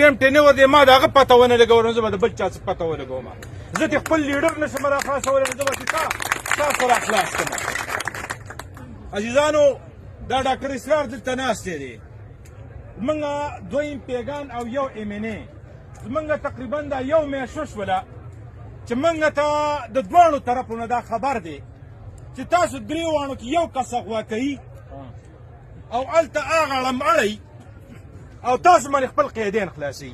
ټیم ټینور دی ما د هغه پته ونه لګوله زه به د بل چا څه پته ولګوم زه د خپل لیډر نشم راخلاصولی زه به تاسو راخلاص کړم عزیزانو دا ډاکټر اسرار دلته ناستی دی زمونږ دوه امپیګان او یو ایم ان ای زمونږ تقریبا دا یو میاشت وشوله چې موږ ته د دواړو طرفونو دا خبر دی چې تاسو درې واڼو کې یو کس اغوا کوي او هلته هغه ړم اړئ او تاسو باندې خپل قیدین خلاصوي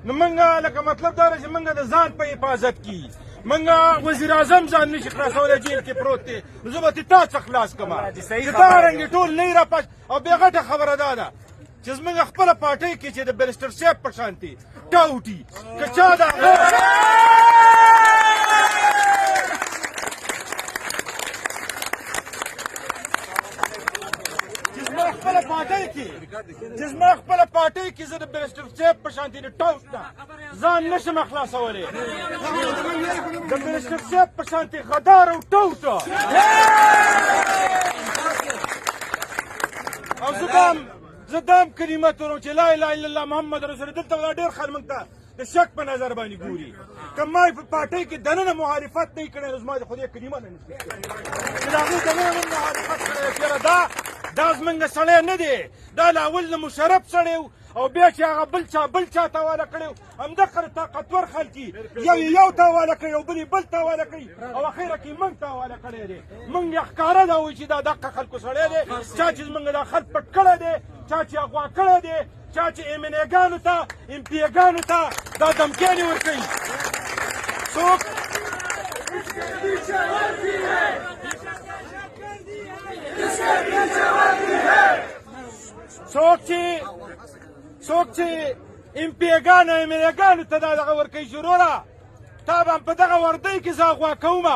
نو موږ لکه مطلب دا دی چې موږ د ځان په حفاظت کې موږ وزیر اعظم ځان نشي خلاصولی جیل کې پروت دی نو زه به تا څه خلاص کړم چې دا رنګې ټول نه راپاس او بې غټه خبره دا ده چې زموږ خپله پارټۍ کې چې د بیرسټر صاحب په شانتې ټاوټي که چا د خپله پارټۍ کې چې زما خپله پارټۍ کې زه د بیرسټر صاحب په شانتې د ټاوټ نه ځان نشم خلاصولی د بیرسټر صاحب په شانتې غدار او ټوټ او زه دا هم کلمت وایم چې لا اله الا الله محمد رسول الله دلته ډېر خلک موږ ته د شک په نظر باندې ګوري که ما په پارټۍ کې دننه مخالفت نه وي کړی نو زما د خدای کلمه نه نشي چې د هغوی دننه مخالفت کړی چېرې دا زمونږ سړی نه دی دا له اول نه مشرف سړی او بیا چې هغه بل چا ته حواله کړی همدغه طاقتور خلک یو ته حواله کړي او بل یې بل ته حواله کړي او اخره کې موږ ته حواله کړی دی موږ یې ښکاره دا وایي چې دا دغه خلکو سړی دی چا چې زموږ دا خلک پټ کړی دی چا چې اغوا کړی دی چا چې ایم ان ایګانو ته ام پي ایګانو ته دا دمکیانې ورکوي څوک څوک چې ام پي ایګانو ایم ان ایګانو ته دا دغه ورکوي وروره تا به هم په دغه وردۍ کې زه اغوا کوم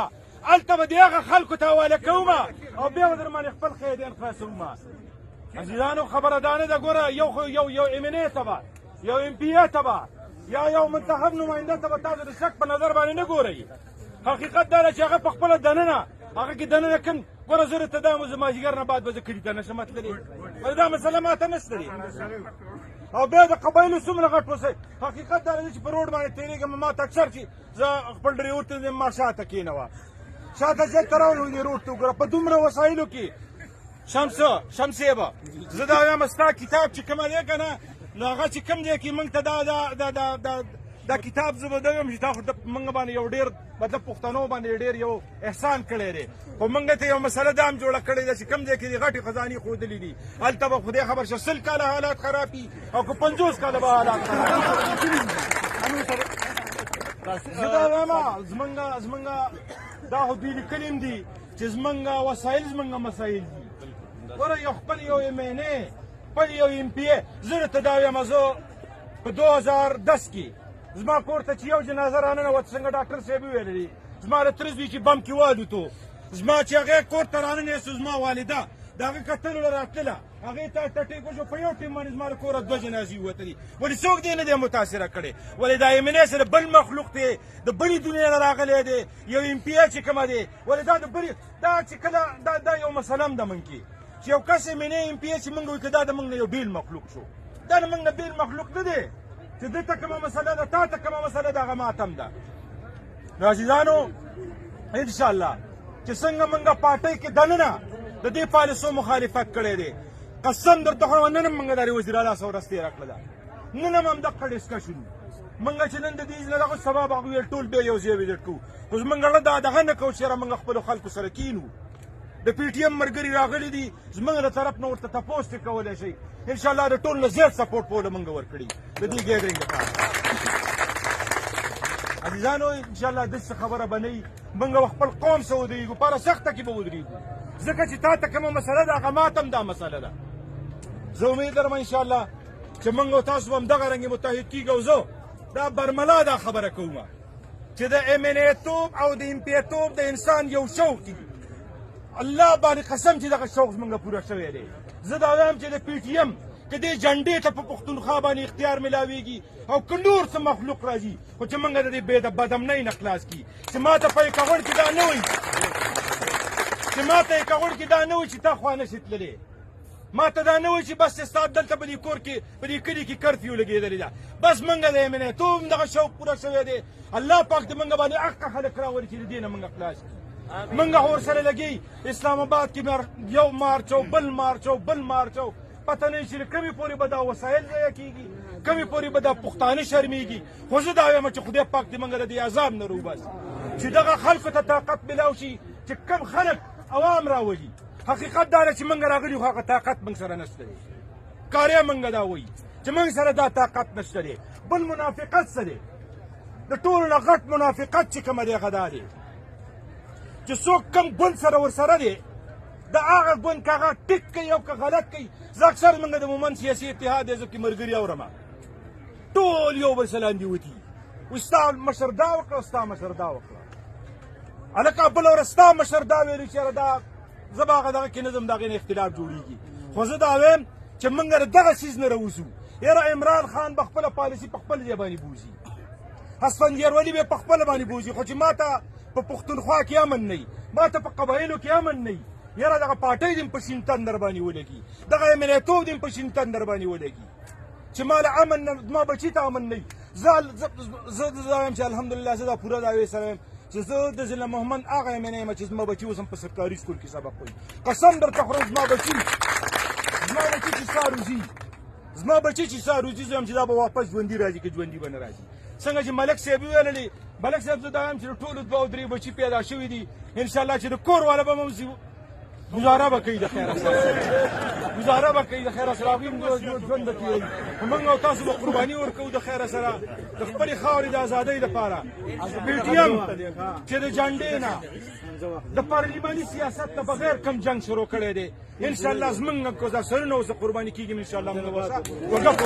هلته به د هغه خلکو ته حواله کوم او بیا به در باندې خپل قیدین خلاصوم عزیزانو خبره دا نه ده ګوره یو ایم ان ای ته به یو ام پي ای ته به یا یو منتخب نماینده ته به تاسو د شک په نظر باندې نه ګورئ حقیقت دا ده چې هغه په خپله دننه هغه کې دننه کوم ګوره زه درته دا وایم زه مازدیګر نه بعد به زه کلي ته نشم تللی ولې دا مسله ماته نشته دی او بیا د قبایلو څومره غټ اوسئ حقیقت دا دی چې په روډ باندې تېرېږم ما ته اکثر چې زه خپل ډریور ته ځم ما شاته کېنوه شاته چې ته راولو دې روډ ته وګوره په دومره وسایلو کې شمسې به زه دا وایم ستا کتاب چې کومه دی که نه نو هغه چې کوم دی کې موږ ته دا کتاب زه به دا وایم چې تا خو موږ باندې یو ډېر مطلب پښتنو باندې ډېر یو احسان کړی دی خو موږ ته یو مسله دا هم جوړه کړې ده چې کوم ځای کې دې غټې خزانې ښودلې دي هلته به خدای خبر شه 100 کاله حالات خراب وي او که 50 کاله به حالات خراب وي زه دا وایم زمونږ دا خو دوی لیکلي هم دي چې زمونږ وسایل زمونږ مسایل دي ګوره یو خپل یو ایم ان ای خپل یو ام پي ای زه درته دا وایم زه په 2010 کې زما کور ته چې یو جنازه راننوته څنګه ډاکټر صاحب وویلی دي زما له تره زوی چې بم کې والوتو زما چې هغې کور ته راننیستو زما والده د هغې کتلو له راتلله هغې ته ټټېک وشو په یو ټیم باندې زما له کوره 2 جنازې ووتلي ولې څوک دې نه دی متاثره کړی ولې دا ایم ان ای سره بل مخلوق دی د بلې دنیا نه راغلی دی یو ام پي ای چې کومه دی ولې دا د بلې دا چې کله دا یو مسله هم ده موږ کې چې یو کس ایم ان ای ام پي ای چې موږ وایو که دا د موږ نه یو بیل مخلوق شو دا د موږ نه بیل مخلوق نه دی چې دې ته کومه مسله ده تا ته کومه مسله ده هغه ماته هم ده نو عزیزانو انشاءالله چې څنګه موږ پارټۍ کې دننه د دې پالیسو مخالفت کړی دی قسم درته خورم نن هم موږ د وزیر اعلی سره ورځ تېره کړله نن هم همدغه ډسکشن موږ چې نن د دې نه دغه سبا به هغه ویل ټول بیا یو ځای وزټ کوو خو زموږ زړه دا دغه نه کوو چې یاره موږ خپلو خلکو سره کینو د پي ټي ایم ملګري راغلي دي زموږ له طرف نه ورته تپوس ترې کولی شئ انشاءالله د ټول نه زیات سپورټ به له موږ ورکړي د دې ګیدرینګ لپاره عزیزانو انشاءالله داسې خبره به نه وي موږ به خپل قوم سره ودرېږو په هره سخته کې به ودرېږو ځکه چې تا ته کومه مسله ده هغه ما ته هم دا مسله ده زه امید لرم انشاءالله چې موږ او تاسو به همدغه رنګې متحد کېږو او زه دا برملا دا خبره کوم چې د ایم ان ای توب او د ام پي ای توب د انسان یو شوق دی الله باندې قسم چې دغه شوق زموږ پوره شوی دی زه دا وایم چې د پي ټي ایم که دې جنډې ته په پښتونخوا باندې اختیار میلاویږي او که نور څه مخلوق راځي خو چې موږ د دې بدامنۍ نه خلاص کړي چې ما ته په یکغوړ کې دا نه وایي چې تا خوا نشي تللی ما ته دا نه وایي چې بس ستا دلته په دې کور کې په دې کلي کې کرفیو لګېدلې ده بس موږ د امنیتوب هم دغه شوق پوره شوی دی الله پاک د موږ باندې حقه خلک راولي چې د دې نه موږ خلاص کړي موږ ورسره لګي اسلام آباد کې یو مارچ او بل مارچ او بل مارچ او پته نه چې کومې پورې به دا وسایل ضایع کېږي کومې پورې به دا پښتانه شرمېږي خو زه دا وایم چې خدای پاک دې موږ د دې عذاب نه روباسي چې دغه خلکو ته طاقت میلاو شي چې کم خلک عوام راولي حقیقت دا دی چې موږ راغلي خو هغه طاقت موږ سره نشته دی کاریا موږ دا وایي چې موږ سره دا طاقت نشته دی بل منافقت څه دی د ټولو نه غټ منافقت چې کومه دی هغه دا دی چې څوک کم ګوند سره ورسره دی د هغه ګوند که هغه ټیک کوي او که غلط کوي زه اکثر موږ د مومند سیاسي اتحاد حزب کې ملګري اورم ټول یو بل سره لاندې وتي وایي ستا مشر دا وکړه ستا مشر دا وکړه هلکه بله ورځ ستا مشر دا ویلي چې یاره دا زه به هغه دغه کې نظم د هغې نه اختلاف جوړېږي خو زه دا وایم چې موږ د دغه څیز نه راوځو یاره عمران خان به خپله پالیسي په خپل ځای باندې بوځي اسفندیار ولي به په خپله باندې بوځي خو چې ما ته په پښتونخوا کې امن نه وي ما ته په قبایلو کې امن نه وي یاره دغه پاټۍ دې په شین تندر باندې ولګي دغه امنیتوب دې په شین تندر باندې ولګي چې ما له امن نه زما بچي ته امن نه وي زه وایم چې الحمدلله زه دا پوره دا وایي سره وایم چې زه د ضلع محمد هغه یم نه یم چې زما بچي اوس هم په سرکاري سکول کې سبق وایي قسم درته خورم زما بچي چې ستا روزي زما بچي چې ستا روزي زه یم چې دا به واپس ژوندي راځي که ژوندي به نه راځي څنګه چې ملک صاحب ویللې ملک صاحب زه دا وایم چې د ټولو دوه او درې بچي پیدا شوي دي انشاءالله چې د کور والا به هم گزاره به کوي د خیره سره گزاره به کوي د خیره سره هغوی هم ژوند به تېروي موږ او تاسو به قرباني ورکوو د خیره سره د خپلې خاورې د ازادۍ لپاره پی ټي ایم چې د جنډې نه د پارلماني سیاست نه بغیر کم جنګ شروع کړی دی انشاءالله زموږ نه که دا سرونه اوس قرباني کېږي انشاءالله موږ به وګپ